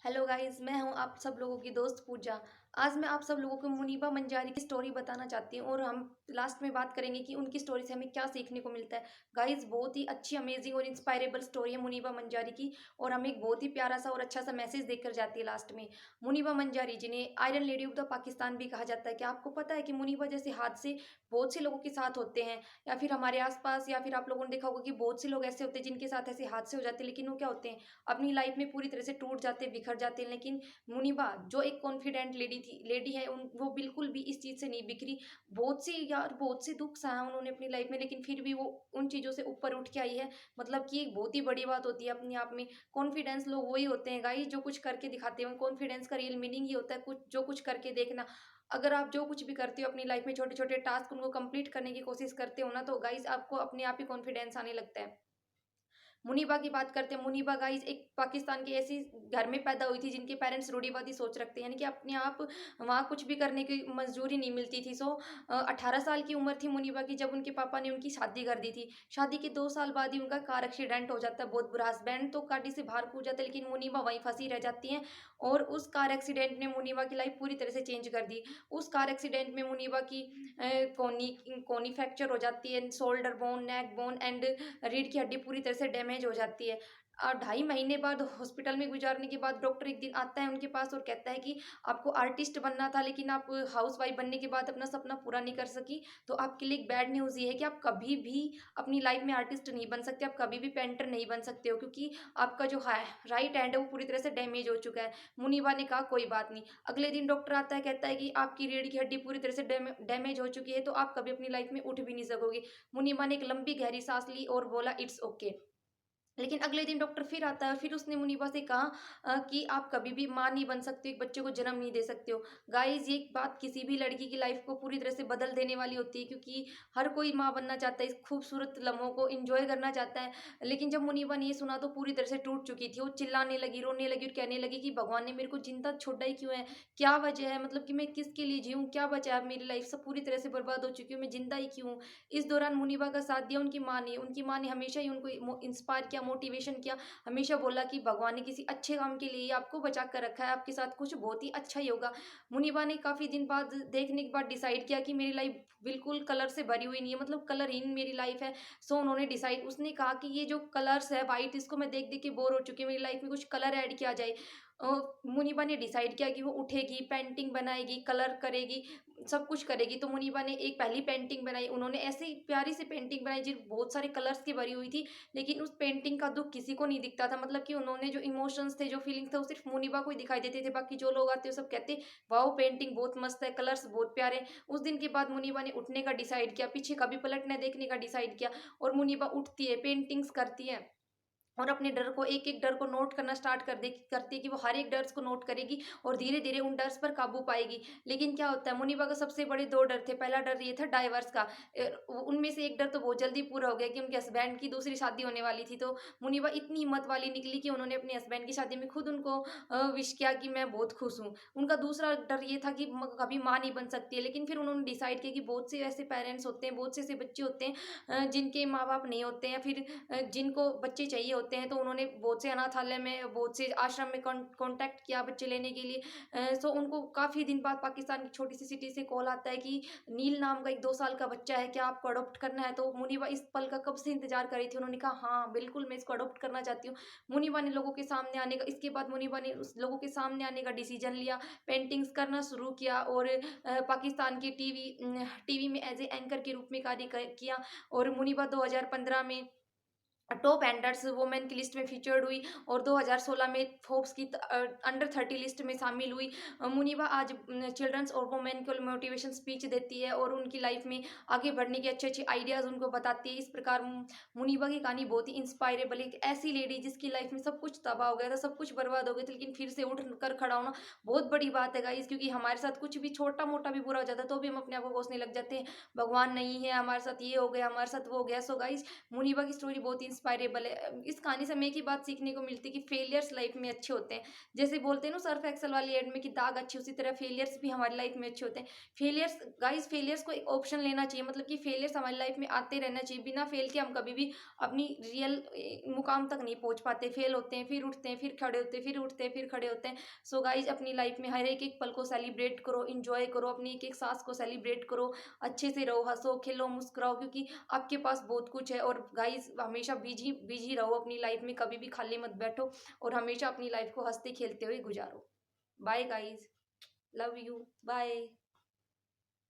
Hello guys, मैं हूं आप सब लोगों की दोस्त पूजा। आज मैं आप सब लोगों को मुनीबा मंजारी की स्टोरी बताना चाहती हूँ और हम लास्ट में बात करेंगे कि उनकी स्टोरी से हमें क्या सीखने को मिलता है। गाइस, बहुत ही अच्छी, अमेजिंग और इंस्पायरेबल स्टोरी है मुनीबा मंजारी की। और हमें एक बहुत ही प्यारा सा और अच्छा सा मैसेज देकर जाती है लास्ट में। मुनीबा मंजारी जिन्हें iron lady of the Pakistan भी कहा जाता है। क्या आपको पता है कि मुनीबा जैसे हादसे बहुत से लोगों के साथ होते हैं, या फिर हमारे आसपास, या फिर आप लोगों ने देखा होगा कि बहुत से लोग ऐसे होते हैं जिनके साथ ऐसे हादसे हो जाते हैं, लेकिन वो क्या होते हैं, अपनी लाइफ में पूरी तरह से टूट जाते, बिखर जाते हैं। लेकिन मुनीबा जो एक कॉन्फिडेंट लेडी है, उन वो बिल्कुल भी इस चीज से नहीं बिखरी। बहुत सी यार, बहुत से दुख सहा उन्होंने अपनी लाइफ में, लेकिन फिर भी वो उन चीजों से ऊपर उठ के आई है। मतलब कि एक बहुत ही बड़ी बात होती है अपने आप में। कॉन्फिडेंस लोग वही होते हैं गाइस जो कुछ करके दिखाते हैं। कॉन्फिडेंस का रियल मीनिंग ही होता है कुछ करके देखना। अगर आप जो कुछ भी करते हो अपनी लाइफ में, छोटे छोटे टास्क उनको कंप्लीट करने की कोशिश करते हो ना, तो गाइस आपको अपने आप ही कॉन्फिडेंस आने लगता है। मुनीबा की बात करते हैं। मुनीबा गाइस एक पाकिस्तान की ऐसी घर में पैदा हुई थी जिनके पेरेंट्स रूढ़िवादी सोच रखते हैं, यानी कि अपने आप वहाँ कुछ भी करने की मंजूरी नहीं मिलती थी। 18 साल की उम्र थी मुनीबा की जब उनके पापा ने उनकी शादी कर दी थी। शादी के 2 साल बाद ही उनका कार एक्सीडेंट हो जाता है, बहुत बुरा। हस्बैंड तो गाड़ी से बाहर कूद जाता है, लेकिन मुनीबा वहीं फंसी रह जाती हैं। और उस कार एक्सीडेंट ने मुनीबा की लाइफ पूरी तरह से चेंज कर दी। उस कार एक्सीडेंट में मुनीबा की कोनी कोनी फ्रैक्चर हो जाती है, shoulder bone, neck bone and रीढ़ की हड्डी पूरी तरह से डैमेज हो जाती है। 2.5 महीने बाद हॉस्पिटल में गुजारने के बाद डॉक्टर एक दिन आता है उनके पास और कहता है कि आपको आर्टिस्ट बनना था, लेकिन आप हाउसवाइफ बनने के बाद अपना सपना पूरा नहीं कर सकी। तो आपके लिए एक बैड न्यूज़ ये है कि आप कभी भी अपनी लाइफ में आर्टिस्ट नहीं बन सकते, आप कभी भी पेंटर नहीं बन सकते हो, क्योंकि आपका जो है राइट हैंड है वो पूरी तरह से डैमेज हो चुका है। मुनीबा ने कहा कोई बात नहीं। अगले दिन डॉक्टर आता है, कहता है कि आपकी रीढ़ की हड्डी पूरी तरह से डैमेज हो चुकी है, तो आप कभी अपनी लाइफ में उठ भी नहीं सकोगे। मुनीबा ने एक लंबी गहरी सांस ली और बोला इट्स ओके। लेकिन अगले दिन डॉक्टर फिर आता है, फिर उसने मुनीबा से कहा कि आप कभी भी माँ नहीं बन सकते, एक बच्चे को जन्म नहीं दे सकते हो। गाइस, ये बात किसी भी लड़की की लाइफ को पूरी तरह से बदल देने वाली होती है, क्योंकि हर कोई माँ बनना चाहता है, इस खूबसूरत लम्हों को एंजॉय करना चाहता है। लेकिन जब मुनीबा ने ये सुना तो पूरी तरह से टूट चुकी थी। वो चिल्लाने लगी, रोने लगी और कहने लगी कि भगवान ने मेरे को जिंदा छोड़ा ही क्यों है, क्या वजह है, मतलब कि मैं किसके लिए जीऊँ, क्या बचा है, मेरी लाइफ सब पूरी तरह से बर्बाद हो चुकी हूँ, मैं जिंदा ही क्यों हूँ। इस दौरान मुनीबा का साथ दिया उनकी माँ ने हमेशा ही उनको इंस्पायर किया, मोटिवेशन किया। हमेशा बोला कि भगवान ने किसी अच्छे काम के लिए ही आपको बचा कर रखा है, आपके साथ कुछ बहुत ही अच्छा ही होगा। मुनीबा ने काफ़ी दिन बाद देखने के बाद डिसाइड किया कि मेरी लाइफ बिल्कुल कलर से भरी हुई नहीं है, मतलब कलरहीन मेरी लाइफ है। उन्होंने डिसाइड उसने कहा कि ये जो कलर्स है वाइट, इसको मैं देख-देख के बोर हो चुकी हूँ, मेरी लाइफ में कुछ कलर ऐड किया जाए। अ, मुनीबा ने डिसाइड किया कि वो उठेगी, पेंटिंग बनाएगी, कलर करेगी, सब कुछ करेगी। तो मुनीबा ने एक पहली पेंटिंग बनाई। उन्होंने ऐसी प्यारी सी पेंटिंग बनाई जो बहुत सारे कलर्स की भरी हुई थी, लेकिन उस पेंटिंग का दुःख किसी को नहीं दिखता था। मतलब कि उन्होंने जो इमोशंस थे, जो फीलिंग्स थे, वो सिर्फ़ मुनीबा को ही दिखाई देते थे। बाकी जो लोग आते, वो सब कहते, "वाओ! पेंटिंग बहुत मस्त है, कलर्स बहुत प्यारे हैं।" उस दिन के बाद मुनीबा ने उठने का डिसाइड किया, पीछे कभी पलट ना देखने का डिसाइड किया। और मुनीबा उठती है, पेंटिंग्स करती है और अपने डर को, एक-एक डर को नोट करना स्टार्ट करती है कि वो हर एक डर्स को नोट करेगी और धीरे-धीरे उन डर्स पर काबू पाएगी। लेकिन क्या होता है, मुनीबा का सबसे बड़े 2 डर थे। पहला डर ये था डाइवोर्स का। उनमें से एक डर तो बहुत जल्दी पूरा हो गया कि उनके हस्बैंड की दूसरी शादी होने वाली थी। तो मुनीबा इतनी हिम्मत वाली निकली कि उन्होंने अपने हस्बैंड की शादी में खुद उनको विश किया कि मैं बहुत खुश हूँ। उनका दूसरा डर ये था कि कभी माँ नहीं बन सकती है। लेकिन फिर उन्होंने डिसाइड किया कि बहुत से ऐसे पेरेंट्स होते हैं, बहुत से ऐसे बच्चे होते हैं जिनके माँ-बाप नहीं होते हैं, फिर जिनको बच्चे चाहिए होते हैं। तो उन्होंने बहुत से अनाथालय में, बहुत से आश्रम में कॉन्टैक्ट किया बच्चे लेने के लिए। उनको काफ़ी दिन बाद पाकिस्तान की छोटी सी सिटी से कॉल आता है कि नील नाम का एक 2 साल का बच्चा है, क्या आपको अडॉप्ट करना है? तो मुनीबा इस पल का कब से इंतजार कर रही थी। उन्होंने कहा हाँ बिल्कुल, मैं इसको अडॉप्ट करना चाहती हूँ। मुनीबा ने लोगों के सामने आने का इसके बाद मुनीबा ने उस लोगों के सामने आने का डिसीजन लिया, पेंटिंग्स करना शुरू किया और पाकिस्तान की टीवी में एज ए एंकर के रूप में किया। और मुनीबा 2015 में टॉप एंडर्स वुमेन की लिस्ट में फीचर्ड हुई और 2016 में फोर्ब्स की अंडर 30 लिस्ट में शामिल हुई। मुनीबा आज चिल्ड्रंस और वुमेन को मोटिवेशन स्पीच देती है और उनकी लाइफ में आगे बढ़ने के अच्छे अच्छे आइडियाज़ उनको बताती है। इस प्रकार मुनीबा की कहानी बहुत ही इंस्पायरेबल है। एक ऐसी लेडी जिसकी लाइफ में सब कुछ तबाह हो गया था, सब कुछ बर्बाद हो गया था, लेकिन फिर से उठ कर खड़ा होना बहुत बड़ी बात है गाइस, क्योंकि हमारे साथ कुछ भी छोटा मोटा भी बुरा हो जाता है तो भी हम अपने आप को कोसने लग जाते हैं, भगवान नहीं है हमारे साथ, ये हो गया, हमारे साथ वो हो गया। सो गाइस, मुनीबा की स्टोरी बहुत इंस्पायरेबल है। इस कहानी से हमें एक ही बात सीखने को मिलती है कि फेलियर्स लाइफ में अच्छे होते हैं। जैसे बोलते हैं ना सर्फ एक्सेल वाली एड में कि दाग अच्छी, उसी तरह फेलियर्स भी हमारी लाइफ में अच्छे होते हैं। फेलियर्स गाइस, फेलियर्स को एक ऑप्शन लेना चाहिए, मतलब कि फेलियर्स हमारी लाइफ में आते रहना चाहिए। बिना फेल के हम कभी भी अपनी रियल मुकाम तक नहीं पहुंच पाते। फेल होते हैं, फिर उठते हैं, फिर खड़े होते हैं, फिर उठते हैं, फिर खड़े होते हैं। सो गाइस, अपनी लाइफ में हर एक एक पल को सेलिब्रेट करो, इंजॉय करो, अपनी एक एक सांस को सेलिब्रेट करो। अच्छे से रहो, हंसो खेलो मुस्कुराओ, क्योंकि आपके पास बहुत कुछ है। और गाइस, हमेशा बिजी बिजी रहो अपनी लाइफ में, कभी भी खाली मत बैठो और हमेशा अपनी लाइफ को हंसते खेलते हुए गुजारो। Bye guys, love you, bye.